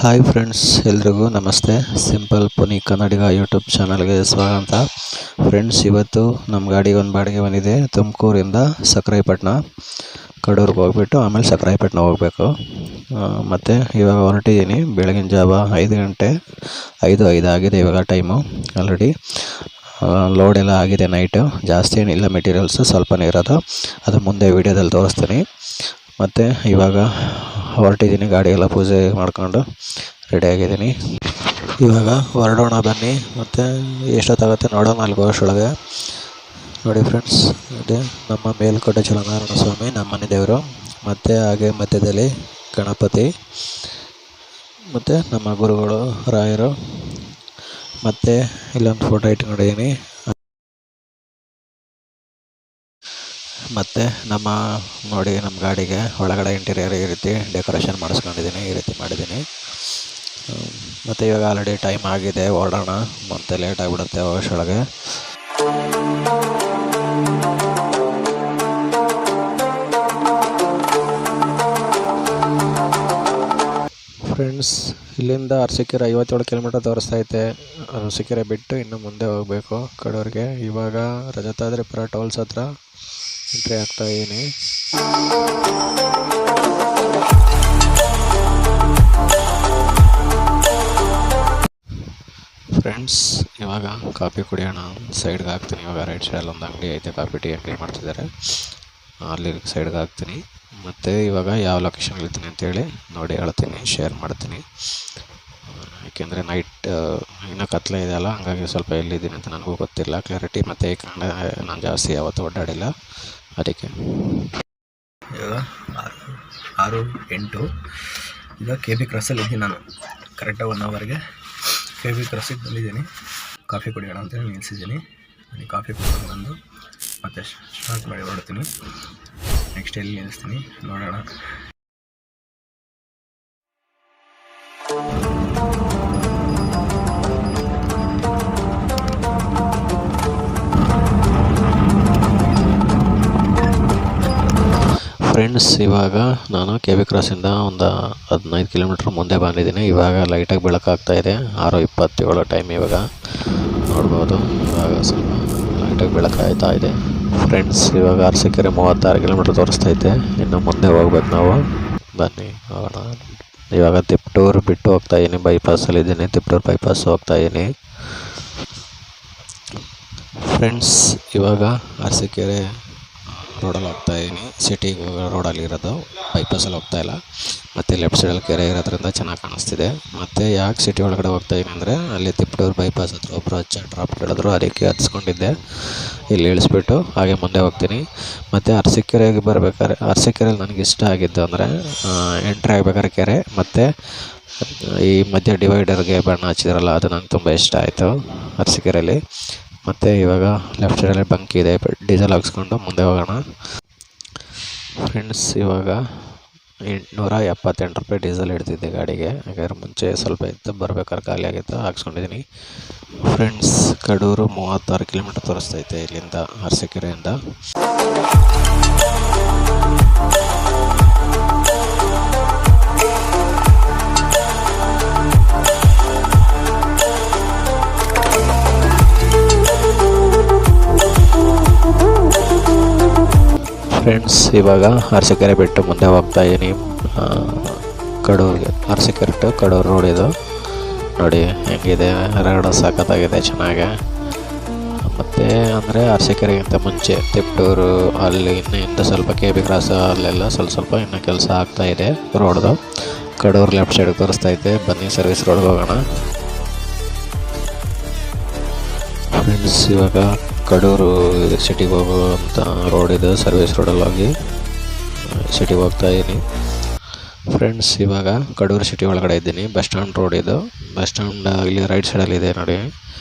Hi friends, ಎಲ್ರಿಗೂ ನಮಸ್ತೆ. Simple ಪುನಿ ಕನ್ನಡಿಗ YouTube ಚಾನಲ್ಗೆ ಸ್ವಾಗತ. ಫ್ರೆಂಡ್ಸ್, ಇವತ್ತು ನಮ್ಮ ಗಾಡಿಗೆ ಒಂದು ಬಾಡಿಗೆ ಬಂದಿದೆ. ತುಮಕೂರಿಂದ ಸಕ್ರಾಯಪಟ್ಟಣ, ಕಡೂರಿಗೆ ಹೋಗ್ಬಿಟ್ಟು ಆಮೇಲೆ ಸಕ್ರಾಯಪಟ್ಟಣ ಹೋಗಬೇಕು. ಮತ್ತು ಇವಾಗ ಹೊರಟಿದ್ದೀನಿ. ಬೆಳಗಿನ ಜಾವ 5 ಗಂಟೆ 5 ಆಗಿದೆ ಇವಾಗ ಟೈಮು. ಆಲ್ರೆಡಿ ಲೋಡ್ ಎಲ್ಲ ಆಗಿದೆ. ನೈಟು ಜಾಸ್ತಿ ಏನಿಲ್ಲ, ಮೆಟೀರಿಯಲ್ಸು ಸ್ವಲ್ಪನೇ ಇರೋದು. ಅದು ಮುಂದೆ ವೀಡಿಯೋದಲ್ಲಿ ತೋರಿಸ್ತೀನಿ. ಮತ್ತು ಇವಾಗ ಹೊರಟಿದ್ದೀನಿ. ಗಾಡಿಯೆಲ್ಲ ಪೂಜೆ ಮಾಡ್ಕೊಂಡು ರೆಡಿಯಾಗಿದ್ದೀನಿ. ಇವಾಗ ಹೊರಡೋಣ ಬನ್ನಿ. ಮತ್ತು ಎಷ್ಟೊತ್ತಾಗುತ್ತೆ ನೋಡೋಣ ಅಲ್ಲಿಗೆ ಹೋಗೋಷ್ಟೊಳಗೆ. ನೋಡಿ ಫ್ರೆಂಡ್ಸ್, ಇದೆ ನಮ್ಮ ಮೇಲ್ಕೋಟೆ ಚಲನಾರಾಯಣ ಸ್ವಾಮಿ, ನಮ್ಮನೆ ದೇವರು. ಮತ್ತು ಹಾಗೆ ಮಧ್ಯದಲ್ಲಿ ಗಣಪತಿ, ಮತ್ತು ನಮ್ಮ ಗುರುಗಳು ರಾಯರು. ಮತ್ತು ಇಲ್ಲೊಂದು ಫೋಟೋ ಇಟ್ಕೊಂಡಿದ್ದೀನಿ. ಮತ್ತು ನೋಡಿ ನಮ್ಮ ಗಾಡಿಗೆ ಒಳಗಡೆ ಇಂಟೀರಿಯರ್ ಈ ರೀತಿ ಡೆಕೋರೇಷನ್ ಮಾಡಿಸ್ಕೊಂಡಿದ್ದೀನಿ, ಈ ರೀತಿ ಮಾಡಿದ್ದೀನಿ. ಮತ್ತು ಇವಾಗ ಆಲ್ರೆಡಿ ಟೈಮ್ ಆಗಿದೆ, ಹೊರಡೋಣ. ಮತ್ತೆ ಲೇಟ್ ಆಗಿಬಿಡುತ್ತೆ ಹೋಗೋಷ್ಟೊಳಗೆ. ಫ್ರೆಂಡ್ಸ್, ಇಲ್ಲಿಂದ ಅರಸೀಕೆರೆ 57 ಕಿಲೋಮೀಟರ್ ತೋರಿಸ್ತೈತೆ. ಅರಸೀಕೆರೆ ಬಿಟ್ಟು ಇನ್ನು ಮುಂದೆ ಹೋಗಬೇಕು ಕಡೂರಿಗೆ. ಇವಾಗ ರಜತಾದ್ರಿಪುರ ಟೋಲ್ಸ್ ಹತ್ರ ಎಂಟ್ರಿ ಆಗ್ತಾ ಇದ್ದೀನಿ. ಫ್ರೆಂಡ್ಸ್, ಇವಾಗ ಕಾಫಿ ಕುಡಿಯೋಣ. ಸೈಡ್ಗೆ ಹಾಕ್ತೀನಿ. ಇವಾಗ ರೈಟ್ ಸೈಡಲ್ಲಿ ಒಂದು ಅಂಗಡಿ ಐತೆ, ಕಾಫಿ ಟೀ ಅಂಗಡಿ ಮಾಡ್ತಿದ್ದಾರೆ. ಅಲ್ಲಿ ಸೈಡ್ಗೆ ಹಾಕ್ತೀನಿ. ಮತ್ತು ಇವಾಗ ಯಾವ ಲೊಕೇಶನ್ ಇರ್ತೀನಿ ಅಂತೇಳಿ ನೋಡಿ ಹೇಳ್ತೀನಿ, ಶೇರ್ ಮಾಡ್ತೀನಿ. ಏಕೆಂದರೆ ನೈಟ್ ಇನ್ನೂ ಕತ್ಲೆ ಇದೆಯಲ್ಲ, ಹಂಗಾಗಿ ಸ್ವಲ್ಪ ಎಲ್ಲಿದ್ದೀನಿ ಅಂತ ನನಗೂ ಗೊತ್ತಿಲ್ಲ ಕ್ಲಾರಿಟಿ. ಮತ್ತು ಈ ಕನ್ನಡ ನಾನು ಜಾಸ್ತಿ ಯಾವತ್ತೂ ಓಡಾಡಿಲ್ಲ, ಅದಕ್ಕೆ. ಇವಾಗ 6:08. ಈಗ KB ಕ್ರಾಸಲ್ಲಿ ಇದ್ದೀನಿ ನಾನು. ಕರೆಕ್ಟಾಗಿ 1 ಅವರ್ಗೆ KB ಕ್ರಾಸಿಗೆ ಬಂದಿದ್ದೀನಿ. ಕಾಫಿ ಕುಡಿಯೋಣ ಅಂತೇಳಿ ನಿಲ್ಲಿಸಿದ್ದೀನಿ. ಕಾಫಿ ಕುಡಿಕೊಂಡು ಬಂದು ಮತ್ತೆ ಸ್ಟಾರ್ಟ್ ಮಾಡಿ ಹೊರಡ್ತೀನಿ. ನೆಕ್ಸ್ಟ್ ಎಲ್ಲಿ ನಿಲ್ಲಿಸ್ತೀನಿ ನೋಡೋಣ. ಫ್ರೆಂಡ್ಸ್, ಇವಾಗ ನಾನು KB ಕ್ರಾಸಿಂದ ಒಂದು 15 ಕಿಲೋಮೀಟ್ರ್ ಮುಂದೆ ಬಂದಿದ್ದೀನಿ. ಇವಾಗ ಲೈಟಾಗಿ ಬೆಳಕಾಗ್ತಾಯಿದೆ. 6:27 ಟೈಮ್ ಇವಾಗ ನೋಡ್ಬೋದು. ಇವಾಗ ಸ್ವಲ್ಪ ಲೈಟಾಗಿ ಬೆಳಕಾಗ್ತಾ ಇದೆ. ಫ್ರೆಂಡ್ಸ್, ಇವಾಗ ಅರಸೀಕೆರೆ 36 ಕಿಲೋಮೀಟ್ರ್ ತೋರಿಸ್ತೈತೆ. ಇನ್ನು ಮುಂದೆ ಹೋಗ್ಬೇಕು ನಾವು. ಬನ್ನಿ ಹೋಗೋಣ. ಇವಾಗ ತಿಪ್ಟೂರು ಬಿಟ್ಟು ಹೋಗ್ತಾಯಿದ್ದೀನಿ. ಬೈಪಾಸಲ್ಲಿದ್ದೀನಿ, ತಿಪ್ಟೂರು ಬೈಪಾಸ್ ಹೋಗ್ತಾಯಿದ್ದೀನಿ. ಫ್ರೆಂಡ್ಸ್, ಇವಾಗ ಅರಸೀಕೆರೆ ರೋಡಲ್ಲಿ ಹೋಗ್ತಾಯಿದ್ದೀನಿ. ಸಿಟಿಗೆ ಹೋಗೋ ರೋಡಲ್ಲಿ ಇರೋದು, ಬೈಪಾಸಲ್ಲಿ ಹೋಗ್ತಾಯಿಲ್ಲ. ಮತ್ತು ಲೆಫ್ಟ್ ಸೈಡಲ್ಲಿ ಕೆರೆ ಇರೋದ್ರಿಂದ ಚೆನ್ನಾಗಿ ಕಾಣಿಸ್ತಿದೆ. ಮತ್ತು ಯಾಕೆ ಸಿಟಿ ಒಳಗಡೆ ಹೋಗ್ತಾಯಿದ್ದೀನಿ ಅಂದರೆ, ಅಲ್ಲಿ ತಿಪ್ಟೂರು ಬೈಪಾಸ್ ಹತ್ರ ಒಬ್ಬರು ಡ್ರಾಪ್ ಕೇಳಿದ್ರು, ಅದಕ್ಕೆ ಹತ್ಸ್ಕೊಂಡಿದ್ದೆ. ಇಲ್ಲಿ ಇಳಿಸ್ಬಿಟ್ಟು ಹಾಗೆ ಮುಂದೆ ಹೋಗ್ತೀನಿ. ಮತ್ತು ಅರಸೀಕೆರೆಗೆ ಬರಬೇಕಾದ್ರೆ, ಅರಸೀಕೆರೆಯಲ್ಲಿ ನನಗೆ ಇಷ್ಟ ಆಗಿದ್ದು ಅಂದರೆ ಎಂಟ್ರಿ ಆಗಬೇಕಾದ್ರೆ ಕೆರೆ, ಮತ್ತು ಈ ಮಧ್ಯ ಡಿವೈಡರ್ಗೆ ಬಣ್ಣ ಹಚ್ಚಿದ್ರಲ್ಲ, ಅದು ನನಗೆ ತುಂಬ ಇಷ್ಟ ಆಯಿತು ಅರಸೀಕೆರೆಯಲ್ಲಿ. ಮತ್ತು ಇವಾಗ ಲೆಫ್ಟ್ ಸೈಡಲ್ಲಿ ಬಂಕ್ ಇದೆ, ಡೀಸೆಲ್ ಹಾಕ್ಸ್ಕೊಂಡು ಮುಂದೆ ಹೋಗೋಣ. ಫ್ರೆಂಡ್ಸ್, ಇವಾಗ 878 ರೂಪಾಯಿ ಡೀಸೆಲ್ ಹಿಡ್ತಿದ್ದೆ ಗಾಡಿಗೆ. ಯಾಕಂದರೆ ಮುಂಚೆ ಸ್ವಲ್ಪ ಇತ್ತು, ಬರ್ಬೇಕಾದ್ರೆ ಖಾಲಿ ಆಗಿತ್ತು, ಹಾಕ್ಸ್ಕೊಂಡಿದ್ದೀನಿ. ಫ್ರೆಂಡ್ಸ್, ಕಡೂರು 36 ಕಿಲೋಮೀಟ್ರ್ ತೋರಿಸ್ತೈತೆ ಇಲ್ಲಿಂದ, ಅರಸೀಕೆರೆಯಿಂದ. ಫ್ರೆಂಡ್ಸ್, ಇವಾಗ ಅರಸೀಕೆರೆ ಬಿಟ್ಟು ಮುಂದೆ ಹೋಗ್ತಾಯಿದ್ದೀನಿ ಕಡೂರಿಗೆ. ಅರಸೀಕೆರೆ ಟು ಕಡೂರು ರೋಡ್ ಇದು. ನೋಡಿ ಹೆಂಗಿದೆ, ರೋಡ್ ಸಖತ್ತಾಗಿದೆ, ಚೆನ್ನಾಗೆ. ಮತ್ತು ಅಂದರೆ ಅರಸೀಕೆರೆಗಿಂತ ಮುಂಚೆ ತಿಪ್ಟೂರು, ಅಲ್ಲಿ ಇನ್ನೂ ಸ್ವಲ್ಪ KB ಕ್ರಾಸ್ ಅಲ್ಲೆಲ್ಲ ಸ್ವಲ್ಪ ಇನ್ನೂ ಕೆಲಸ ಆಗ್ತಾಯಿದೆ ರೋಡ್ದು. ಕಡೂರು ಲೆಫ್ಟ್ ಸೈಡ್ಗೆ ತೋರಿಸ್ತೈತೆ. ಬನ್ನಿ ಸರ್ವಿಸ್ ರೋಡ್ಗೆ ಹೋಗೋಣ. ಫ್ರೆಂಡ್ಸ್, ಇವಾಗ ಕಡೂರು ಸಿಟಿಗೆ ಹೋಗುವಂಥ ರೋಡ್ ಇದು, ಸರ್ವಿಸ್ ರೋಡಲ್ಲಿ ಹೋಗಿ ಸಿಟಿಗೆ ಹೋಗ್ತಾಯಿದ್ದೀನಿ. ಫ್ರೆಂಡ್ಸ್, ಇವಾಗ ಕಡೂರು ಸಿಟಿ ಒಳಗಡೆ ಇದ್ದೀನಿ. ಬಸ್ ಸ್ಟ್ಯಾಂಡ್ ರೋಡ್ ಇದು. ಬಸ್ ಸ್ಟ್ಯಾಂಡ್ ಇಲ್ಲಿ ರೈಟ್ ಸೈಡಲ್ಲಿದೆ ನೋಡಿ.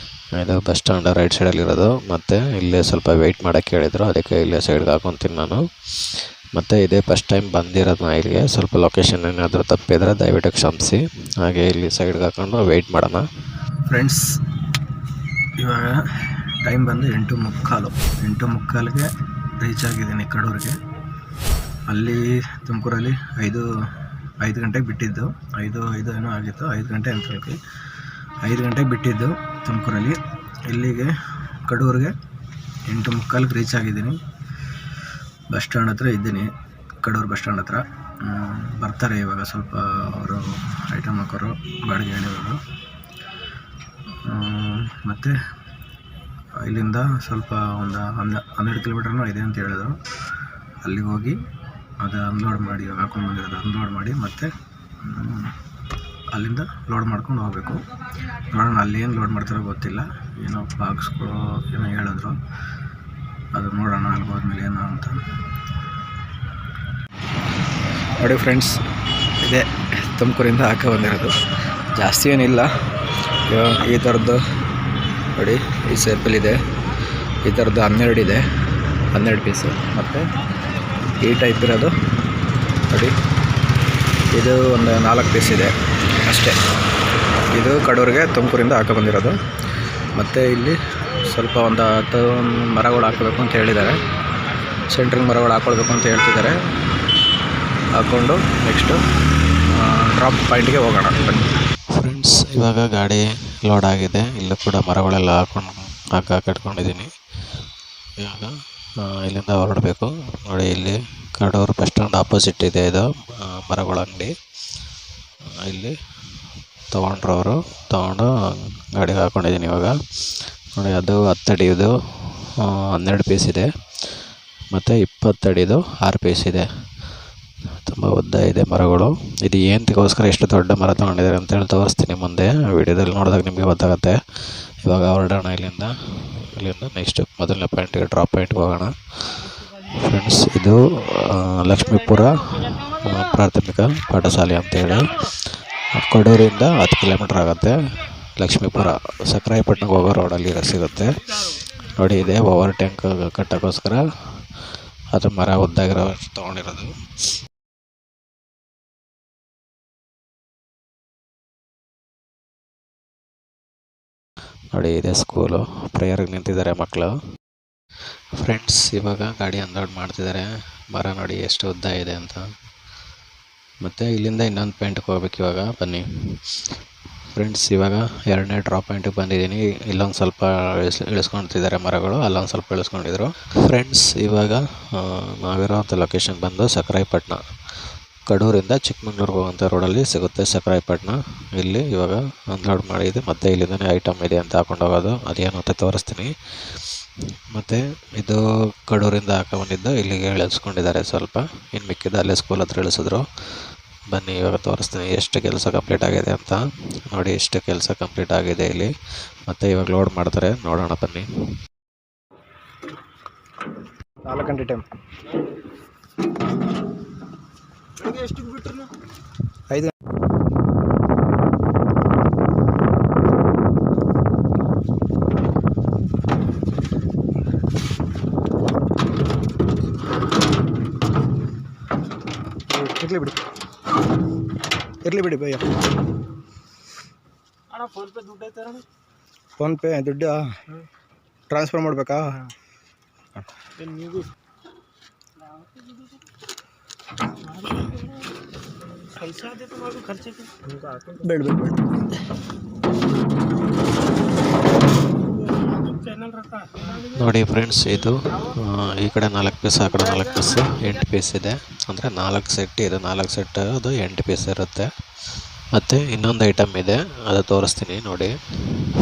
ಇದು ಬಸ್ ಸ್ಟ್ಯಾಂಡ್ ರೈಟ್ ಸೈಡಲ್ಲಿರೋದು. ಮತ್ತು ಇಲ್ಲೇ ಸ್ವಲ್ಪ ವೆಯ್ಟ್ ಮಾಡೋಕ್ಕೆ ಹೇಳಿದರು, ಅದಕ್ಕೆ ಇಲ್ಲೇ ಸೈಡ್ಗೆ ಹಾಕೊತೀನಿ ನಾನು. ಮತ್ತು ಇದೇ ಫಸ್ಟ್ ಟೈಮ್ ಬಂದಿರೋದು ನಾ ಇಲ್ಲಿಗೆ. ಸ್ವಲ್ಪ ಲೊಕೇಶನ್ ಏನಾದರೂ ತಪ್ಪಿದ್ರೆ ದಯವಿಟ್ಟು ಕ್ಷಮಿಸಿ. ಹಾಗೆ ಇಲ್ಲಿ ಸೈಡ್ಗೆ ಹಾಕೊಂಡು ವೆಯ್ಟ್ ಮಾಡೋಣ. ಫ್ರೆಂಡ್ಸ್, ಇವಾಗ ಟೈಮ್ ಬಂದು 8:15. 8:15ಗೆ ರೀಚ್ ಆಗಿದ್ದೀನಿ ಕಡೂರಿಗೆ. ಅಲ್ಲಿ ತುಮಕೂರಲ್ಲಿ 5 5 ಗಂಟೆಗೆ ಬಿಟ್ಟಿದ್ದು. 5 ಏನೋ ಆಗಿತ್ತು, 5 ಗಂಟೆ ಅಂತ ಹೇಳಿ 5 ಗಂಟೆಗೆ ಬಿಟ್ಟಿದ್ದು ತುಮಕೂರಲ್ಲಿ. ಇಲ್ಲಿಗೆ ಕಡೂರಿಗೆ 8:45ಕ್ಕೆ ರೀಚ್ ಆಗಿದ್ದೀನಿ. ಬಸ್ ಸ್ಟ್ಯಾಂಡ್ ಹತ್ರ ಇದ್ದೀನಿ, ಕಡೂರು ಬಸ್ ಸ್ಟ್ಯಾಂಡ್ ಹತ್ರ. ಬರ್ತಾರೆ ಇವಾಗ ಸ್ವಲ್ಪ ಅವರು ಐಟಮ್ ಹಾಕೋರು, ಬಾಡಿಗೆ ಹೇಳಿರೋರು. ಮತ್ತು ಇಲ್ಲಿಂದ ಸ್ವಲ್ಪ ಒಂದು 12 ಕಿಲೋಮೀಟ್ರನೂ ಇದೆ ಅಂತ ಹೇಳಿದ್ರು. ಅಲ್ಲಿಗೆ ಹೋಗಿ ಅದು ಅನ್ಲೋಡ್ ಮಾಡಿ, ಇವಾಗ ಹಾಕೊಂಡು ಬಂದಿರೋದು ಅನ್ಲೋಡ್ ಮಾಡಿ ಮತ್ತೆ ಅಲ್ಲಿಂದ ಲೋಡ್ ಮಾಡ್ಕೊಂಡು ಹೋಗಬೇಕು. ನೋಡೋಣ ಅಲ್ಲಿ ಏನು ಲೋಡ್ ಮಾಡ್ತಾರೋ ಗೊತ್ತಿಲ್ಲ, ಏನೋ ಬಾಕ್ಸ್ಗಳು ಏನೋ ಹೇಳಿದ್ರು, ಅದು ನೋಡೋಣ ಅಲ್ಲಿ ಹೋದ್ಮೇಲೆ ಏನೋ ಅಂತ. ನೋಡಿ ಫ್ರೆಂಡ್ಸ್, ಇದೆ ತುಮಕೂರಿಂದ ಹಾಕಿ ಬಂದಿರೋದು. ಜಾಸ್ತಿ ಏನಿಲ್ಲ, ಈ ಥರದ್ದು ನೋಡಿ, ಈ ಸೇಪಲ್ ಇದೆ, ಈ ಥರದ್ದು 12 ಇದೆ, 12 ಪೀಸು. ಮತ್ತು ಈ ಟೈಪ್ ಇರೋದು ನೋಡಿ, ಇದು ಒಂದು 4 ಪೀಸ್ ಇದೆ ಅಷ್ಟೇ. ಇದು ಕಡೂರಿಗೆ ತುಮಕೂರಿಂದ ಹಾಕಿ ಬಂದಿರೋದು. ಮತ್ತು ಇಲ್ಲಿ ಸ್ವಲ್ಪ ಒಂದು 10 ಮರಗಳು ಹಾಕಬೇಕು ಅಂತ ಹೇಳಿದ್ದಾರೆ, ಸೆಂಟ್ರಿಂಗ್ ಮರಗಳು ಹಾಕ್ಕೊಳ್ಬೇಕು ಅಂತ ಹೇಳ್ತಿದ್ದಾರೆ. ಹಾಕ್ಕೊಂಡು ನೆಕ್ಸ್ಟು ಡ್ರಾಪ್ ಪಾಯಿಂಟ್ಗೆ ಹೋಗೋಣ ಬನ್ನಿ ಫ್ರೆಂಡ್ಸ್. ಇವಾಗ ಗಾಡಿ ಲೋಡ್ ಆಗಿದೆ, ಇಲ್ಲೂ ಕೂಡ ಮರಗಳೆಲ್ಲ ಹಾಕಿಟ್ಕೊಂಡಿದ್ದೀನಿ. ಇವಾಗ ಇಲ್ಲಿಂದ ಹೊರಡಬೇಕು. ನೋಡಿ, ಇಲ್ಲಿ ಕಡೂರು ಬಸ್ ಸ್ಟ್ಯಾಂಡ್ ಆಪೋಸಿಟ್ ಇದೆ ಇದು ಮರಗಳ ಅಂಗಡಿ. ಇಲ್ಲಿ ತೊಗೊಂಡು ಗಾಡಿಗೆ ಹಾಕ್ಕೊಂಡಿದ್ದೀನಿ ಇವಾಗ. ನೋಡಿ, ಅದು 10 ಅಡಿದು 12 ಪೀಸ್ ಇದೆ, ಮತ್ತು 20 ಅಡಿದು 6 ಪೀಸ್ ಇದೆ. ತುಂಬ ಉದ್ದ ಇದೆ ಮರಗಳು. ಇದು ಏನಕ್ಕೋಸ್ಕರ ಎಷ್ಟು ದೊಡ್ಡ ಮರ ತೊಗೊಂಡಿದ್ದಾರೆ ಅಂತೇಳಿ ತೋರಿಸ್ತೀನಿ ಮುಂದೆ ವಿಡಿಯೋದಲ್ಲಿ, ನೋಡಿದಾಗ ನಿಮಗೆ ಗೊತ್ತಾಗುತ್ತೆ. ಇವಾಗ ಹೊರಡೋಣ ಇಲ್ಲಿಂದ ನೆಕ್ಸ್ಟ್ ಮೊದಲನೇ ಪಾಯಿಂಟಿಗೆ, ಡ್ರಾಪ್ ಪಾಯಿಂಟ್ಗೆ ಹೋಗೋಣ ಫ್ರೆಂಡ್ಸ್. ಇದು ಲಕ್ಷ್ಮೀಪುರ ಪ್ರಾಥಮಿಕ ಪಾಠಶಾಲೆ ಅಂತೇಳಿ ಕಡೂರಿಂದ 10 ಕಿಲೋಮೀಟ್ರ್ ಆಗುತ್ತೆ. ಲಕ್ಷ್ಮೀಪುರ ಸಕ್ರಾಯಪಟ್ಟಣಕ್ಕೆ ಹೋಗೋ ರೋಡಲ್ಲಿ ಸಿಗುತ್ತೆ ನೋಡಿ. ಇದೆ ಓವರ್ ಟ್ಯಾಂಕ್ ಕಟ್ಟೋಕ್ಕೋಸ್ಕರ ಅದು ಮರ ಉದ್ದಾಗಿರೋ ತೊಗೊಂಡಿರೋದು. ನೋಡಿ, ಇದೆ ಸ್ಕೂಲು, ಪ್ರೇಯರ್ಗೆ ನಿಂತಿದ್ದಾರೆ ಮಕ್ಕಳು. ಫ್ರೆಂಡ್ಸ್, ಇವಾಗ ಗಾಡಿ ಅನ್ಲೋಡ್ ಮಾಡ್ತಿದ್ದಾರೆ. ಮರ ನೋಡಿ ಎಷ್ಟು ಉದ್ದ ಇದೆ ಅಂತ. ಮತ್ತು ಇಲ್ಲಿಂದ ಇನ್ನೊಂದು ಪಾಯಿಂಟ್ಗೆ ಹೋಗ್ಬೇಕು ಇವಾಗ, ಬನ್ನಿ ಫ್ರೆಂಡ್ಸ್. ಇವಾಗ 2ನೇ ಡ್ರಾಪ್ ಪಾಯಿಂಟಿಗೆ ಬಂದಿದ್ದೀನಿ. ಇಲ್ಲೊಂದು ಸ್ವಲ್ಪ ಇಳಿಸ್ಕೊಳ್ತಿದ್ದಾರೆ ಮರಗಳು, ಅಲ್ಲೊಂದು ಸ್ವಲ್ಪ ಇಳಿಸ್ಕೊಂಡಿದ್ರು. ಫ್ರೆಂಡ್ಸ್, ಇವಾಗ ನಾವಿರೋಂಥ ಲೊಕೇಶನ್ ಬಂದು ಸಕ್ರಾಯಪಟ್ಟಣ, ಕಡೂರಿಂದ ಚಿಕ್ಕಮಂಗ್ಳೂರಿಗೆ ಹೋಗುವಂಥ ರೋಡಲ್ಲಿ ಸಿಗುತ್ತೆ ಸಕ್ರಾಯಪಟ್ಟಣ. ಇಲ್ಲಿ ಇವಾಗ ಅನ್ಲೋಡ್ ಮಾಡಿದೆ, ಮತ್ತು ಇಲ್ಲಿಂದನೇ ಐಟಮ್ ಇದೆ ಅಂತ ಹಾಕೊಂಡು ಹೋಗೋದು, ಅದೇನು ಅಂತ ತೋರಿಸ್ತೀನಿ. ಮತ್ತು ಇದು ಕಡೂರಿಂದ ಹಾಕೊಂಡ್ಬಂದಿದ್ದು ಇಲ್ಲಿಗೆ ಇಳಿಸ್ಕೊಂಡಿದ್ದಾರೆ ಸ್ವಲ್ಪ, ಇನ್ನು ಮಿಕ್ಕಿದ್ದು ಅಲ್ಲೇ ಸ್ಕೂಲ್ ಹತ್ರ ಇಳಿಸಿದ್ರು. ಬನ್ನಿ ಇವಾಗ ತೋರಿಸ್ತೀನಿ ಎಷ್ಟು ಕೆಲಸ ಕಂಪ್ಲೀಟ್ ಆಗಿದೆ ಅಂತ. ನೋಡಿ, ಎಷ್ಟು ಕೆಲಸ ಕಂಪ್ಲೀಟ್ ಆಗಿದೆ ಇಲ್ಲಿ. ಮತ್ತು ಇವಾಗ ಲೋಡ್ ಮಾಡ್ತಾರೆ, ನೋಡೋಣ ಬನ್ನಿ. 4 ಗಂಟೆ ಟೈಮ್. ಎಷ್ಟಕ್ಕೆ ಬಿಟ್ರು? 5 ಇರಲಿ ಬಿಡಿ ಭಯ್ಯ. ಅಣ್ಣ ಫೋನ್ಪೇ ದುಡ್ಡು ಐತೆ? ಫೋನ್ಪೇ ದುಡ್ಡು ಟ್ರಾನ್ಸ್ಫರ್ ಮಾಡಬೇಕಾ? ನೀವು ಬೇಡ ಬೇಡ ಬೇಡ. ನೋಡಿ ಫ್ರೆಂಡ್ಸ್, ಇದು ಈ ಕಡೆ 4 ಪೀಸ್, ಆ ಕಡೆ 4 ಪೀಸ್, 8 ಪೀಸ್ ಇದೆ. ಅಂದರೆ 4 ಸೆಟ್ ಇದೆ, 4 ಸೆಟ್ ಅದು 8 ಪೀಸ್ ಇರುತ್ತೆ. ಮತ್ತು ಇನ್ನೊಂದು ಐಟಮ್ ಇದೆ, ಅದು ತೋರಿಸ್ತೀನಿ ನೋಡಿ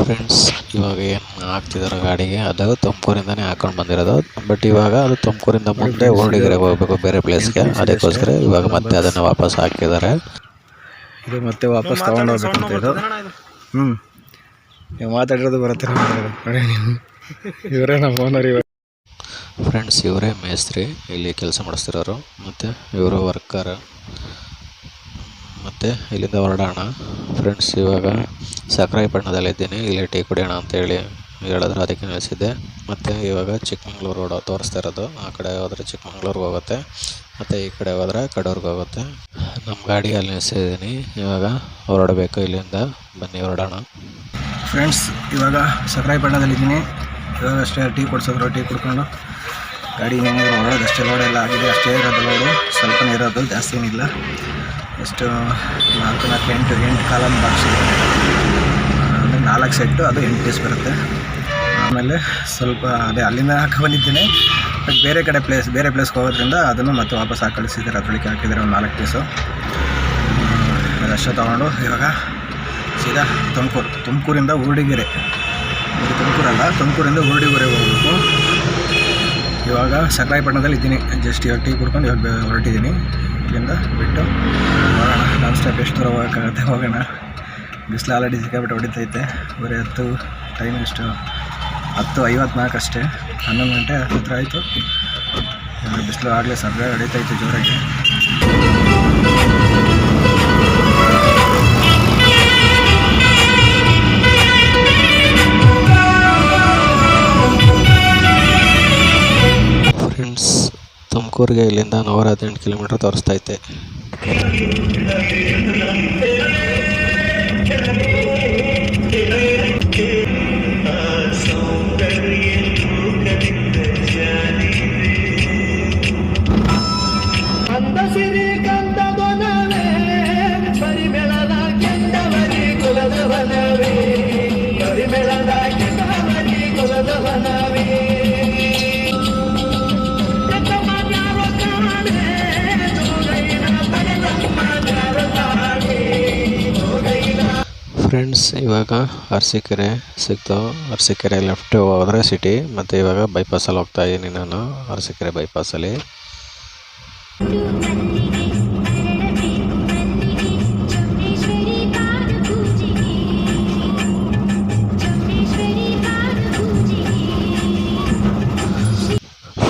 ಫ್ರೆಂಡ್ಸ್. ಇವಾಗ ಏನು ಹಾಕ್ತಿದ್ದಾರೆ ಗಾಡಿಗೆ, ಅದು ತುಮಕೂರಿಂದನೇ ಹಾಕೊಂಡು ಬಂದಿರೋದು. ಬಟ್ ಇವಾಗ ಅದು ತುಮಕೂರಿಂದ ಮುಂದೆ ಓಡಿಗೆರೆಗೆ ಹೋಗಬೇಕು ಬೇರೆ ಪ್ಲೇಸ್ಗೆ, ಅದಕ್ಕೋಸ್ಕರ ಇವಾಗ ಮತ್ತೆ ಅದನ್ನು ವಾಪಸ್ ಹಾಕಿದ್ದಾರೆ. ಇದು ಮತ್ತೆ ವಾಪಸ್ ತೊಗೊಂಡೋಗ್ಬೇಕಂತ ಇದು. ನೀವು ಮಾತಾಡಿರೋದು ಬರುತ್ತೆ ನೋಡಿ, ಇವರೇ ನಮ್ಮ ಓನರ್. ಫ್ರೆಂಡ್ಸ್, ಇವರೇ ಮೇಸ್ತ್ರಿ, ಇಲ್ಲಿ ಕೆಲಸ ಮಾಡಿಸ್ತಿರೋರು. ಮತ್ತು ಇವರು ವರ್ಕರ್. ಮತ್ತು ಇಲ್ಲಿಂದ ಹೊರಡೋಣ ಫ್ರೆಂಡ್ಸ್. ಇವಾಗ ಸಕ್ರಾಯಪಟ್ಟಣದಲ್ಲಿದ್ದೀನಿ, ಇಲ್ಲಿ ಟೀ ಕುಡಿಯೋಣ ಅಂತೇಳಿ ಹೇಳಿದ್ರು, ಅದಕ್ಕೆ ನಿಲ್ಲಿಸಿದ್ದೆ. ಮತ್ತು ಇವಾಗ ಚಿಕ್ಕಮಂಗ್ಳೂರು ರೋಡ್ ತೋರಿಸ್ತಾ ಇರೋದು. ಆ ಕಡೆ ಹೋದರೆ ಚಿಕ್ಕಮಂಗ್ಳೂರಿಗೆ ಹೋಗುತ್ತೆ, ಮತ್ತು ಈ ಕಡೆ ಹೋದರೆ ಕಡೂರಿಗೆ ಹೋಗುತ್ತೆ. ನಮ್ಮ ಗಾಡಿಯಲ್ಲಿ ನಿಲ್ಲಿಸಿದ್ದೀನಿ, ಇವಾಗ ಹೊರಡಬೇಕು ಇಲ್ಲಿಂದ. ಬನ್ನಿ ಹೊರಡೋಣ ಫ್ರೆಂಡ್ಸ್. ಇವಾಗ ಸಕ್ರಾಯಪಟ್ಟಣದಲ್ಲಿದ್ದೀನಿ. ಇವಾಗ ಅಷ್ಟೇ ಟೀ ಕೊಡ್ಸಿದ್ರು, ಟೀ ಕುಡ್ಕೊಂಡು ಗಾಡಿ ಏನೇನಿದ್ರು ಹೊರಡೋದು ಅಷ್ಟೇ ಲೋಡ್ ಎಲ್ಲ ಆಗಿದೆ, ಅಷ್ಟೇ ಇರೋದು ಲೋಡು, ಸ್ವಲ್ಪನೇ ಇರೋದು, ಜಾಸ್ತಿ ಏನಿಲ್ಲ. ಎಷ್ಟು 4 ಕಾಲಮ್ ಬಾಕ್ಸ್ ಅಂದರೆ 4 ಸೆಟ್ಟು, ಅದು 8 ಪೀಸ್ ಬರುತ್ತೆ. ಆಮೇಲೆ ಸ್ವಲ್ಪ ಅದೇ ಅಲ್ಲಿಂದ ಬಂದಿದ್ದೇನೆ, ಬಟ್ ಬೇರೆ ಪ್ಲೇಸ್ಗೆ ಹೋಗೋದ್ರಿಂದ ಅದನ್ನು ಮತ್ತೆ ವಾಪಸ್ ಹಾಕಿ ಕಳಿಸಿದ್ದಾರೆ. ಅದರೊಳಗೆ ಹಾಕಿದ್ದಾರೆ ಒಂದು 4 ಪೀಸು. ಅದಷ್ಟು ತೊಗೊಂಡು ಇವಾಗ ಸೀದಾ ತುಮಕೂರಿಂದ ಊರ್ಡಿಗೆರೆ, ತುಮಕೂರಿಂದ ಊರ್ಡಿಗೆರೆ ಹೋಗ್ಬೇಕು. ಇವಾಗ ಸಕ್ರಾಯಪಟ್ಟಣದಲ್ಲಿ ಇದ್ದೀನಿ, ಜಸ್ಟ್ ಇವಾಗ ಟೀ ಕುಡ್ಕೊಂಡು ಇವಾಗ ಹೊರಟಿದ್ದೀನಿ. ಇಲ್ಲಿಂದ ಬಿಟ್ಟು ಹೋಗೋಣ, ನಾನ್ ಸ್ಟಾಪ್ ಎಷ್ಟು ದೂರ ಹೋಗೋಕ್ಕಾಗತ್ತೆ ಹೋಗೋಣ. ಬಿಸಿಲು ಆಲ್ರೆಡಿ ಸಿಕ್ಕಾಬಿಟ್ಟು ಹೊಡಿತೈತೆ. ಬರೀ ಟೈಮ್ ಎಷ್ಟು 10:54 ಅಷ್ಟೇ, 11 ಗಂಟೆ ಹತ್ರ ಆಯಿತು. ಬಿಸಿಲು ಆಗಲೇ ಸದ್ಯ ಹೊಡಿತೈತೆ ಜೋರಾಗಿ. ಫ್ರೆಂಡ್ಸ್, ತುಮಕೂರಿಗೆ ಇಲ್ಲಿಂದ 118 ಕಿಲೋಮೀಟ್ರ್ ತೋರಿಸ್ತೈತೆ. ಫ್ರೆಂಡ್ಸ್, ಇವಾಗ ಅರಸೀಕೆರೆ ಸಿಕ್ತು. ಅರಸೀಕೆರೆ ಲೆಫ್ಟ್ ಹೋದರೆ ಸಿಟಿ, ಮತ್ತು ಇವಾಗ ಬೈಪಾಸಲ್ಲಿ ಹೋಗ್ತಾ ಇದ್ದೀನಿ ನಾನು, ಅರಸೀಕೆರೆ ಬೈಪಾಸಲ್ಲಿ.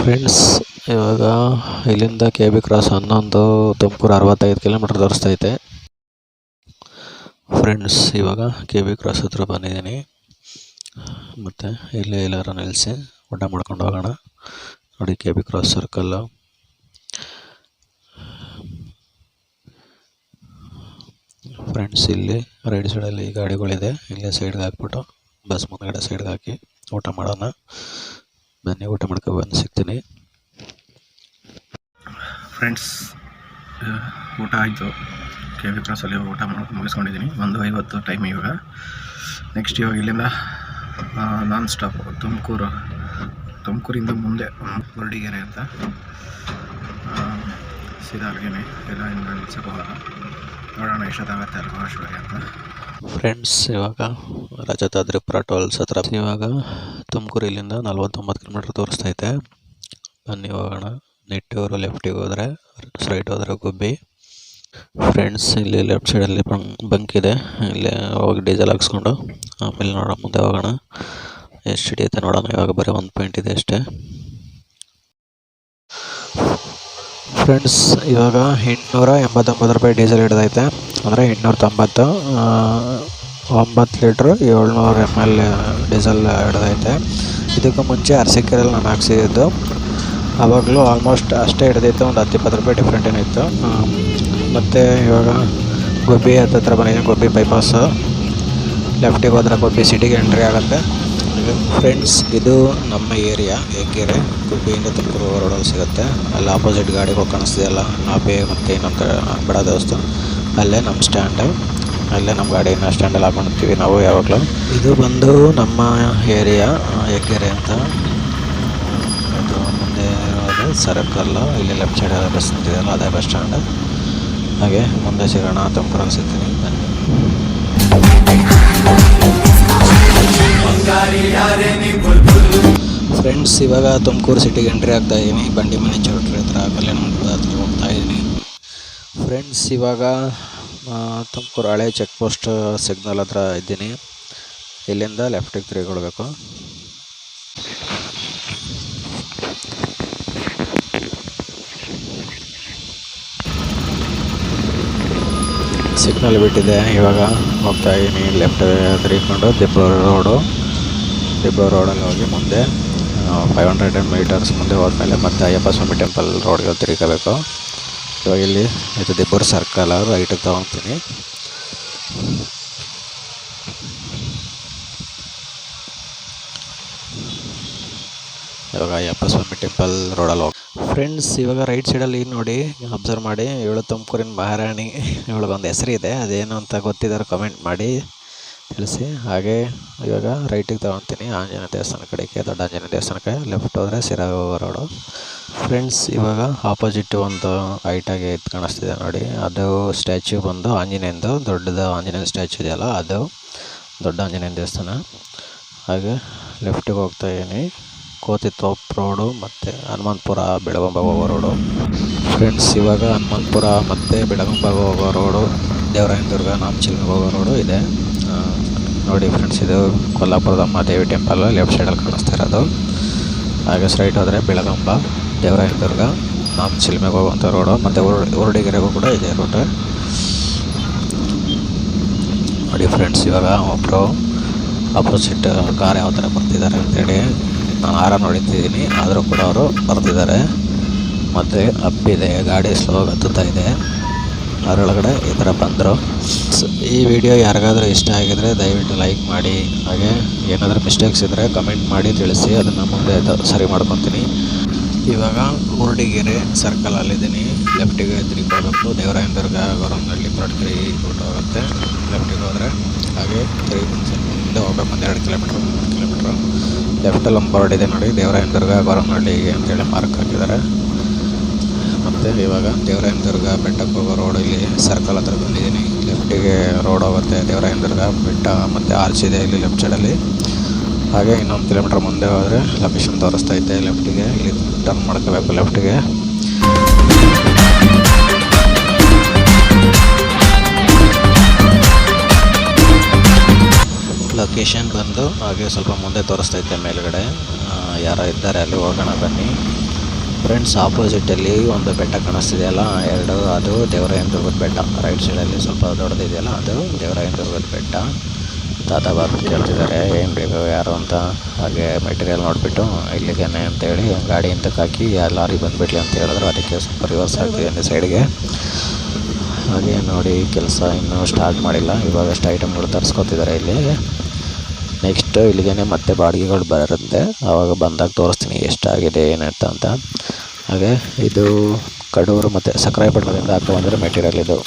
ಫ್ರೆಂಡ್ಸ್, ಇವಾಗ ಇಲ್ಲಿಂದ KB ಕ್ರಾಸ್ 11, ತುಮಕೂರು 65 ಕಿಲೋಮೀಟ್ರ್ ತೋರಿಸ್ತೈತೆ. ಫ್ರೆಂಡ್ಸ್, ಇವಾಗ KB ಕ್ರಾಸ್ ಹತ್ರ ಬಂದಿದ್ದೀನಿ. ಮತ್ತು ಇಲ್ಲೇ ಎಲ್ಲಾರು ನಿಲ್ಲಿಸಿ ಊಟ ಮಾಡ್ಕೊಂಡು ಹೋಗೋಣ. ನೋಡಿ, KB ಕ್ರಾಸ್ ಸರ್ಕಲ್ಲು. ಫ್ರೆಂಡ್ಸ್, ಇಲ್ಲಿ ರೈಟ್ ಸೈಡಲ್ಲಿ ಗಾಡಿಗಳಿದೆ, ಇಲ್ಲೇ ಸೈಡ್ಗೆ ಹಾಕ್ಬಿಟ್ಟು ಬಸ್ ಮುಂದ್ಗಡೆ ಸೈಡ್ಗೆ ಹಾಕಿ ಊಟ ಮಾಡೋಣ. ಬನ್ನಿ, ಊಟ ಮಾಡ್ಕೊಂಡು ಬಂದು ಸಿಗ್ತೀನಿ. ಫ್ರೆಂಡ್ಸ್, ಊಟ ಆಯಿತು. KB ಕ್ರಾಸಲ್ಲಿ ಊಟ ಮಾಡ್ಕೊಂಡು ಮುಗಿಸ್ಕೊಂಡಿದ್ದೀನಿ. 1:50 ಟೈಮ್ ಇವಾಗ. ನೆಕ್ಸ್ಟ್ ಇವಾಗ ಇಲ್ಲಿಂದ ನಾನ್ ಸ್ಟಾಪ್ ತುಮಕೂರಿಂದ ಮುಂದೆ ಊರ್ಡಿಗೆರೆ ಅಂತ, ಸೀದಾ ಅಲ್ಲಿಗೆ ಎಲ್ಲ ಇನ್ನು ನಿಲ್ಸಕ್ಕೆ ಹೋಗೋಣ. ನೋಡೋಣ ಎಷ್ಟೊತ್ತಾಗುತ್ತೆ ಅಲ್ಲಿ ಅಷ್ಟೊಳಗೆ ಅಂತ. ಫ್ರೆಂಡ್ಸ್, ಇವಾಗ ರಾಜತಾದ್ರಿಪುರ ಟೋಲ್ಸ್ ಹತ್ರ ಇವಾಗ ತುಮಕೂರು ಇಲ್ಲಿಂದ 49 ಕಿಲೋಮೀಟ್ರ್ ತೋರಿಸ್ತೈತೆ. ಬನ್ನಿ ಹೋಗೋಣ. ನಿಟ್ಟೂರು ಲೆಫ್ಟಿಗೆ ಹೋದರೆ, ಸ್ಟ್ರೈಟ್ ಹೋದರೆ ಗುಬ್ಬಿ. ಫ್ರೆಂಡ್ಸ್, ಇಲ್ಲಿ ಲೆಫ್ಟ್ ಸೈಡಲ್ಲಿ ಬಂಕ್ ಇದೆ, ಇಲ್ಲೇ ಹೋಗಿ ಡೀಸೆಲ್ ಹಾಕ್ಸ್ಕೊಂಡು ಆಮೇಲೆ ನೋಡೋಣ, ಮುಂದೆ ಹೋಗೋಣ. ಎಷ್ಟು ಹಿಡಿಯುತ್ತೆ ನೋಡೋಣ. ಇವಾಗ ಬರೀ 1 ಪಾಯಿಂಟ್ ಇದೆ ಅಷ್ಟೇ. ಫ್ರೆಂಡ್ಸ್, ಇವಾಗ 889 ರೂಪಾಯಿ ಡೀಸೆಲ್ ಹಿಡಿದೈತೆ, ಅಂದರೆ 890, 9 ಲೀಟ್ರ್ 700 ml ಡೀಸೆಲ್ ಹಿಡಿದೈತೆ. ಇದಕ್ಕೂ ಮುಂಚೆ ಅರಸೀಕೆರೆಯಲ್ಲಿ ನಾನು ಹಾಕ್ಸಿದ್ದು, ಆವಾಗಲೂ ಆಲ್ಮೋಸ್ಟ್ ಅಷ್ಟೇ ಹಿಡಿದೈತೆ, ಒಂದು 10-20 ರೂಪಾಯಿ ಡಿಫ್ರೆಂಟ್ ಏನಿತ್ತು. ಮತ್ತು ಇವಾಗ ಗುಬ್ಬಿ ಹತ್ರ ಬಂದಿದ್ದೀನಿ. ಗುಬ್ಬಿ ಬೈಪಾಸು ಲೆಫ್ಟಿಗೆ ಹೋದರೆ ಗುಬ್ಬಿ ಸಿಟಿಗೆ ಎಂಟ್ರಿ ಆಗುತ್ತೆ. ಫ್ರೆಂಡ್ಸ್, ಇದು ನಮ್ಮ ಏರಿಯಾ ಹೆಗ್ಗೆರೆ. ಗುಬ್ಬಿಯಿಂದ ತುಮಕೂರು ರೋಡಲ್ಲಿ ಸಿಗುತ್ತೆ. ಅಲ್ಲಿ ಆಪೋಸಿಟ್ ಗಾಡಿಗಳು ಕಾಣಿಸ್ತಿದೆಯಲ್ಲ, ಆಪೆ ಮತ್ತು ಇನ್ನೊಂದು ಬಡ ದೇವಸ್ಥಾನ, ಅಲ್ಲೇ ನಮ್ಮ ಸ್ಟ್ಯಾಂಡು. ಅಲ್ಲೇ ನಮ್ಮ ಗಾಡಿನ ಸ್ಟ್ಯಾಂಡಲ್ಲಿ ಹಾಕೊಂಡಿರ್ತೀವಿ ನಾವು ಯಾವಾಗಲೂ. ಇದು ಬಂದು ನಮ್ಮ ಏರಿಯಾ ಹೆಗ್ಗೆರೆ ಅಂತ. ಇದು ಮುಂದೆ ಇರೋದು ಸರ್ಕಲ್ಲು, ಇಲ್ಲಿ ಲೆಫ್ಟ್ ಸೈಡಲ್ಲಿ ಬಸ್ ನಿಂತಿದೆಯಲ್ಲ, ಅದೇ ಬಸ್ ಸ್ಟ್ಯಾಂಡು. ಹಾಗೆ ಮುಂದೆ ಸಿಗೋಣ, ತುಮಕೂರಲ್ಲಿ ಸಿಗ್ತೀನಿ. ಬನ್ನಿ. ಫ್ರೆಂಡ್ಸ್, ಇವಾಗ ತುಮಕೂರು ಸಿಟಿಗೆ ಎಂಟ್ರಿ ಆಗ್ತಾ ಇದ್ದೀನಿ. ಬಂಡಿ ಮನೆ ಚೌಟ್ರಿ ಹತ್ರ, ಕಲ್ಯಾಣ ಮಂಟಪದ ಹತ್ರ ಹೋಗ್ತಾ ಇದ್ದೀನಿ. ಫ್ರೆಂಡ್ಸ್, ಇವಾಗ ತುಮಕೂರು ಹಳೆ ಚೆಕ್ ಪೋಸ್ಟ್ ಸಿಗ್ನಲ್ ಹತ್ರ ಇದ್ದೀನಿ. ಇಲ್ಲಿಂದ ಲೆಫ್ಟಿಗೆ ತಿರುಗಿಕೊಳ್ಬೇಕು. ಸಿಗ್ನಲ್ ಬಿಟ್ಟಿದೆ, ಇವಾಗ ಹೋಗ್ತಾ ಇದ್ದೀನಿ. ಲೆಫ್ಟ್ ತಿರುಗಿಕೊಂಡು ದಿಬ್ಬ ರೋಡಲ್ಲಿ ಹೋಗಿ ಮುಂದೆ 500 ಮೀಟರ್ಸ್ ಮುಂದೆ ಹೋದ್ಮೇಲೆ ಮತ್ತೆ ಅಯ್ಯಪ್ಪ ಸ್ವಾಮಿ ಟೆಂಪಲ್ ರೋಡ್ಗೆ ತಿರುಗಬೇಕು. ಇವಾಗ ಇಲ್ಲಿ ಇದು ದಿಬ್ಬೂರು ಸರ್ಕಲ್, ರೈಟಿಗೆ ತಗೊತೀನಿ. ಇವಾಗ ಅಯ್ಯಪ್ಪ ಸ್ವಾಮಿ ಟೆಂಪಲ್ ರೋಡಲ್ಲಿ ಹೋಗಿ ಫ್ರೆಂಡ್ಸ್. ಇವಾಗ ರೈಟ್ ಸೈಡಲ್ಲಿ ನೋಡಿ ಅಬ್ಸರ್ವ್ ಮಾಡಿ, ಇವಳು ತುಮಕೂರಿನ ಮಹಾರಾಣಿ, ಇವಳಿಗೊಂದು ಹೆಸರಿದೆ, ಅದೇನು ಅಂತ ಗೊತ್ತಿದ್ದಾರೆ ಕಮೆಂಟ್ ಮಾಡಿ ತಿಳಿಸಿ. ಹಾಗೆ ಇವಾಗ ರೈಟಿಗೆ ತೊಗೊತೀನಿ ಆಂಜನೇಯ ದೇವಸ್ಥಾನ ಕಡೆಗೆ, ದೊಡ್ಡ ಆಂಜನೇಯ ದೇವಸ್ಥಾನಕ್ಕೆ. ಲೆಫ್ಟ್ ಹೋದರೆ ಸಿರಾಗ ರೋಡು. ಫ್ರೆಂಡ್ಸ್ ಇವಾಗ ಆಪೋಸಿಟ್ ಒಂದು ಹೈಟಾಗಿ ಇದು ಕಾಣಿಸ್ತಿದೆ ನೋಡಿ, ಅದು ಸ್ಟ್ಯಾಚ್ಯೂ ಬಂದು ಆಂಜನೇಯಂದು, ದೊಡ್ಡದು ಆಂಜನೇಯ ಸ್ಟ್ಯಾಚ್ಯೂ ಇದೆಯಲ್ಲ ಅದು ದೊಡ್ಡ ಆಂಜನೇಯ ದೇವಸ್ಥಾನ. ಹಾಗೆ ಲೆಫ್ಟಿಗೆ ಹೋಗ್ತಾ ಇದ್ದೀನಿ, ಕೋತಿತೋಪ್ ರೋಡು ಮತ್ತು ಹನುಮಂತಪುರ ಬೆಳಗುಂಬ ಹೋಗೋ ರೋಡು. ಫ್ರೆಂಡ್ಸ್ ಇವಾಗ ಹನುಮಂತಪುರ ಮತ್ತು ಬೆಳಗುಂಬ ಹೋಗೋ ರೋಡು, ದೇವರಾಯನದುರ್ಗ ನಾಮಚಿಲ್ಮೆಗೆ ಹೋಗೋ ರೋಡು ಇದೆ ನೋಡಿ ಫ್ರೆಂಡ್ಸ್. ಇದು ಕೊಲ್ಲಾಪುರದ ಮಹಾದೇವಿ ಟೆಂಪಲ್ ಲೆಫ್ಟ್ ಸೈಡಲ್ಲಿ ಕಾಣಿಸ್ತಾ ಇರೋದು. ಹಾಗೆ ಸ್ಟ್ರೈಟ್ ಹೋದರೆ ಬೆಳಗುಂಬ, ದೇವರಾಯನದುರ್ಗ, ನಾಮಚಿಲ್ಮೆಗೆ ಹೋಗುವಂಥ ರೋಡು, ಮತ್ತು ಉರುಡಿಗೆರೆಗೂ ಕೂಡ ಇದೆ ರೋಡ್ ನೋಡಿ ಫ್ರೆಂಡ್ಸ್. ಇವಾಗ ಒಬ್ಬರು ಅಪೋಸಿಟ್ ಕಾರ್ ಯಾವ ಥರ ಬರ್ತಿದ್ದಾರೆ ಅಂತೇಳಿ ನಾನು ನೋಡಿದ್ದೀನಿ, ಆದರೂ ಕೂಡ ಅವರು ಬರ್ತಿದ್ದಾರೆ. ಮತ್ತು ಅಪ್ಪಿದೆ, ಗಾಡಿ ಸ್ಲೋ ಹತ್ತುತ್ತಾ ಇದೆ, ಅದರೊಳಗಡೆ ಈ ಥರ ಬಂದರು. ಈ ವಿಡಿಯೋ ಯಾರಿಗಾದರೂ ಇಷ್ಟ ಆಗಿದರೆ ದಯವಿಟ್ಟು ಲೈಕ್ ಮಾಡಿ. ಹಾಗೆ ಏನಾದರೂ ಮಿಸ್ಟೇಕ್ಸ್ ಇದ್ದರೆ ಕಮೆಂಟ್ ಮಾಡಿ ತಿಳಿಸಿ, ಅದನ್ನು ಮುಂದೆ ಸರಿ ಮಾಡ್ಕೊತೀನಿ. ಇವಾಗ ಉರುಡಿಗೆರೆ ಸರ್ಕಲಲ್ಲಿದ್ದೀನಿ, ಲೆಫ್ಟಿಗೆ ತಿರುಗಬೇಕು, ದೇವರಾಯನದುರ್ಗ ಗೌರವನಹಳ್ಳಿ ಕೊರಟಗೆರೆ ರೂಟ್ ಹೋಗುತ್ತೆ. ಲೆಫ್ಟಿಗೆ ಹೋದರೆ ಹಾಗೆ ತಿರುಗಿ ಮುಂದೆ ಹೋಗ್ಬೇಕು, ಒಂದು 2 ಕಿಲೋಮೀಟ್ರು. ಲೆಫ್ಟಲ್ಲಿ ಒಂದು ಬೋರ್ಡ್ ಇದೆ ನೋಡಿ, ದೇವರಾಯನದುರ್ಗ ಗೌರವನಹಳ್ಳಿ ಅಂತೇಳಿ ಮಾರ್ಕ್ ಹಾಕಿದ್ದಾರೆ. ಮತ್ತು ಇವಾಗ ದೇವರಾಯನದುರ್ಗ ಬೆಟ್ಟಕ್ಕೆ ಹೋಗೋ ರೋಡ್ ಇಲ್ಲಿ ಸರ್ಕಲ್ ಹತ್ರ ಬಂದಿದ್ದೀನಿ. ಲೆಫ್ಟಿಗೆ ರೋಡ್ ಹೋಗುತ್ತೆ, ದೇವರಾಯನದುರ್ಗ ಬೆಟ್ಟ ಮತ್ತು ಆರ್ಚ್ ಇದೆ ಇಲ್ಲಿ ಲೆಫ್ಟ್ ಸೈಡಲ್ಲಿ. ಹಾಗೆ ಇನ್ನೊಂದು ಕಿಲೋಮೀಟ್ರ್ ಮುಂದೆ ಹೋದರೆ ಲೊಕೇಶನ್ ತೋರಿಸ್ತಾ ಇದ್ದೆ, ಲೆಫ್ಟಿಗೆ ಇಲ್ಲಿ ಟರ್ನ್ ಮಾಡ್ಕೋಬೇಕು. ಲೆಫ್ಟಿಗೆ ಲೊಕೇಶನ್ ಬಂದು ಹಾಗೆ ಸ್ವಲ್ಪ ಮುಂದೆ ತೋರಿಸ್ತಾ ಇದ್ದೆ, ಮೇಲುಗಡೆ ಯಾರೋ ಇದ್ದಾರೆ, ಅಲ್ಲಿ ಹೋಗೋಣ ಬನ್ನಿ. ಫ್ರೆಂಡ್ಸ್ ಆಪೋಸಿಟಲ್ಲಿ ಒಂದು ಬೆಟ್ಟ ಕಾಣಿಸ್ತಿದೆಯಲ್ಲ ಎರಡು, ಅದು ದೇವರಾಯನದುರ್ಗದ ಬೆಟ್ಟ. ರೈಟ್ ಸೈಡಲ್ಲಿ ಸ್ವಲ್ಪ ದೊಡ್ಡದಿದೆಯಲ್ಲ ಅದು ದೇವರಾಯನದುರ್ಗದ ಬೆಟ್ಟ. ತಾತ ಬಾಬು ಕೇಳ್ತಿದ್ದಾರೆ ಏನು ಬೇಕು ಯಾರು ಅಂತ. ಹಾಗೆ ಮೆಟೀರಿಯಲ್ ನೋಡಿಬಿಟ್ಟು ಇಲ್ಲಿಗೇನೆ ಅಂತೇಳಿ ಗಾಡಿ ಹಿಂದಕ್ಕೆ ಹಾಕಿ ಲಾರಿ ಬಂದುಬಿಡ್ಲಿ ಅಂತ ಹೇಳಿದ್ರು, ಅದಕ್ಕೆ ಸ್ವಲ್ಪ ರಿವರ್ಸ್ ಆಗ್ತಿದ್ದೀನಿ ಸೈಡ್ಗೆ. ಹಾಗೆ ನೋಡಿ ಕೆಲಸ ಇನ್ನೂ ಸ್ಟಾರ್ಟ್ ಮಾಡಿಲ್ಲ, ಇವಾಗಷ್ಟು ಐಟಮ್ಗಳು ತರಿಸ್ಕೊತಿದ್ದಾರೆ ಇಲ್ಲಿ. ನೆಕ್ಸ್ಟ್ ಇಲ್ಲಿಗೇ ಮತ್ತೆ ಬಾಡಿಗೆಗಳು ಬರುತ್ತೆ, ಆವಾಗ ಬಂದಾಗ ತೋರಿಸ್ತೀನಿ ಎಷ್ಟಾಗಿದೆ ಏನಂತ ಅಂತ. ಹಾಗೆ ಇದು ಕಡೂರು ಮತ್ತು ಸಕ್ರಾಯಪಟ್ಟಣದಿಂದ ಹಾಕೊಂಡ್ಬಂದರೆ ಮೆಟೀರಿಯಲ್ ಇದು,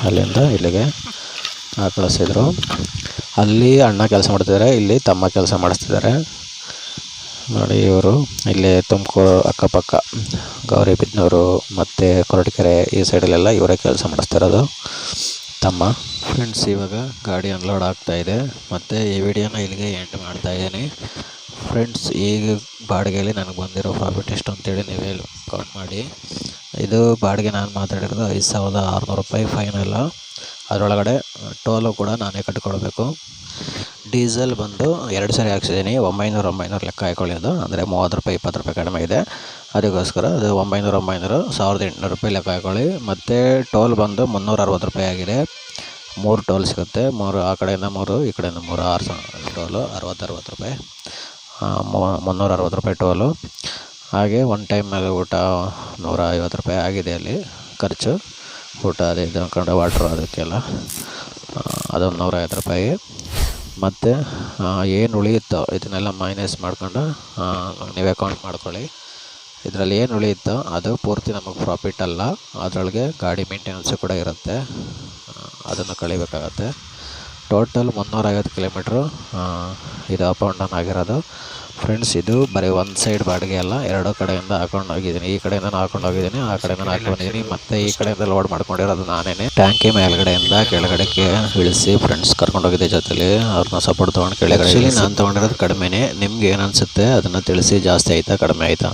ಅಲ್ಲಿಂದ ಇಲ್ಲಿಗೆ ಕಳಿಸಿದ್ರು. ಅಲ್ಲಿ ಅಣ್ಣ ಕೆಲಸ ಮಾಡ್ತಿದ್ದಾರೆ, ಇಲ್ಲಿ ತಮ್ಮ ಕೆಲಸ ಮಾಡಿಸ್ತಿದ್ದಾರೆ ನೋಡಿ. ಇವರು ಇಲ್ಲಿ ತುಮಕೂರು ಅಕ್ಕಪಕ್ಕ ಗೌರಿಬಿದನೂರು ಮತ್ತು ಕೊರಟಗೆರೆ ಈ ಸೈಡಲ್ಲೆಲ್ಲ ಇವರೇ ಕೆಲಸ ಮಾಡಿಸ್ತಿರೋದು ತಮ್ಮ. ಫ್ರೆಂಡ್ಸ್ ಇವಾಗ ಗಾಡಿ ಅನ್ಲೋಡ್ ಆಗ್ತಾಯಿದೆ, ಮತ್ತು ಈ ವಿಡಿಯೋನ ಇಲ್ಲಿಗೆ ಎಂಡ್ ಮಾಡ್ತಾಯಿದ್ದೀನಿ. ಫ್ರೆಂಡ್ಸ್ ಈಗ ಬಾಡಿಗೆಯಲ್ಲಿ ನನಗೆ ಬಂದಿರೋ ಪ್ರಾಫಿಟ್ ಎಷ್ಟು ಅಂತೇಳಿ ನೀವೇ ಕೌಂಟ್ ಮಾಡಿ. ಇದು ಬಾಡಿಗೆ ನಾನು ಮಾತಾಡಿರೋದು 5,600 ರೂಪಾಯಿ ಫೈನಲ್ಲ. ಅದರೊಳಗಡೆ ಟೋಲು ಕೂಡ ನಾನೇ ಕಟ್ಕೊಳ್ಬೇಕು. ಡೀಸೆಲ್ ಬಂದು 2 ಸರಿ ಹಾಕ್ಸಿದ್ದೀನಿ, 900 ಲೆಕ್ಕ ಹಾಕೊಳ್ಳಿ. ಅದು ಅಂದರೆ 30 ರೂಪಾಯಿ 20 ರೂಪಾಯಿ ಕಡಿಮೆ ಇದೆ, ಅದಕ್ಕೋಸ್ಕರ ಅದು 900 1,800 ರೂಪಾಯಿ ಲೆಕ್ಕ ಹಾಕೊಳ್ಳಿ. ಮತ್ತು ಟೋಲ್ ಬಂದು 360 ರೂಪಾಯಿ ಆಗಿದೆ. 3 ಟೋಲ್ ಸಿಗುತ್ತೆ, 3 ಆ ಕಡೆಯಿಂದ 3 ಈ ಕಡೆಯಿಂದ 3, 6 ಟೋಲು 60 ರೂಪಾಯಿ, 360 ರೂಪಾಯಿ ಟೋಲು. ಹಾಗೆ ಒನ್ ಟೈಮ್ ಮೇಲೆ ಊಟ 150 ರೂಪಾಯಿ ಆಗಿದೆ ಅಲ್ಲಿ ಖರ್ಚು. ಊಟ ಅದೇ ಇದು ಅಂದ್ಕೊಂಡು ವಾಟ್ರು ಅದಕ್ಕೆಲ್ಲ ಅದೊಂದು 150 ರೂಪಾಯಿ. ಮತ್ತು ಏನು ಉಳಿಯುತ್ತೋ ಇದನ್ನೆಲ್ಲ ಮೈನಸ್ ಮಾಡ್ಕೊಂಡು ನೀವೇ ಕೌಂಟ್ ಮಾಡ್ಕೊಳ್ಳಿ. ಇದರಲ್ಲಿ ಏನು ಉಳಿಯುತ್ತೋ ಅದು ಪೂರ್ತಿ ನಮಗೆ ಪ್ರಾಫಿಟ್ ಅಲ್ಲ, ಅದರೊಳಗೆ ಗಾಡಿ ಮೇಂಟೆನೆನ್ಸು ಕೂಡ ಇರುತ್ತೆ, ಅದನ್ನು ಕಳಿಬೇಕಾಗತ್ತೆ. ಟೋಟಲ್ 350 ಕಿಲೋಮೀಟ್ರು ಇದು ಅಪ್ ಆ್ಯಂಡ್ ಡೌನ್ ಆಗಿರೋದು. ಫ್ರೆಂಡ್ಸ್ ಇದು ಬರೀ ಒಂದು ಸೈಡ್ ಬಾಡಿಗೆ ಅಲ್ಲ, 2 ಕಡೆಯಿಂದ ಹಾಕೊಂಡು ಹೋಗಿದ್ದೀನಿ. ಈ ಕಡೆಯಿಂದ ಹಾಕೊಂಡು ಹೋಗಿದ್ದೀನಿ, ಆ ಕಡೆಯಿಂದ ಹಾಕೊಂಡಿದ್ದೀನಿ, ಮತ್ತು ಈ ಕಡೆಯಿಂದ ಲೋಡ್ ಮಾಡ್ಕೊಂಡಿರೋದು ನಾನೇ. ಟ್ಯಾಂಕಿ ಮೇಲ್ಗಡೆಯಿಂದ ಕೆಳಗಡೆಗೆ ಇಳಿಸಿ ಫ್ರೆಂಡ್ಸ್ ಕರ್ಕೊಂಡೋಗಿದ್ದೆ ಜೊತೆಲಿ, ಅವ್ರನ್ನ ಸಪೋರ್ಟ್ ತೊಗೊಂಡು ಕೆಳಗಡೆ. ನಾನು ತೊಗೊಂಡಿರೋದು ಕಡಿಮೆನೇ. ನಿಮ್ಗೆ ಏನು ಅನಿಸುತ್ತೆ ಅದನ್ನು ತಿಳಿಸಿ, ಜಾಸ್ತಿ ಆಯಿತಾ ಕಡಿಮೆ ಆಯಿತಾ?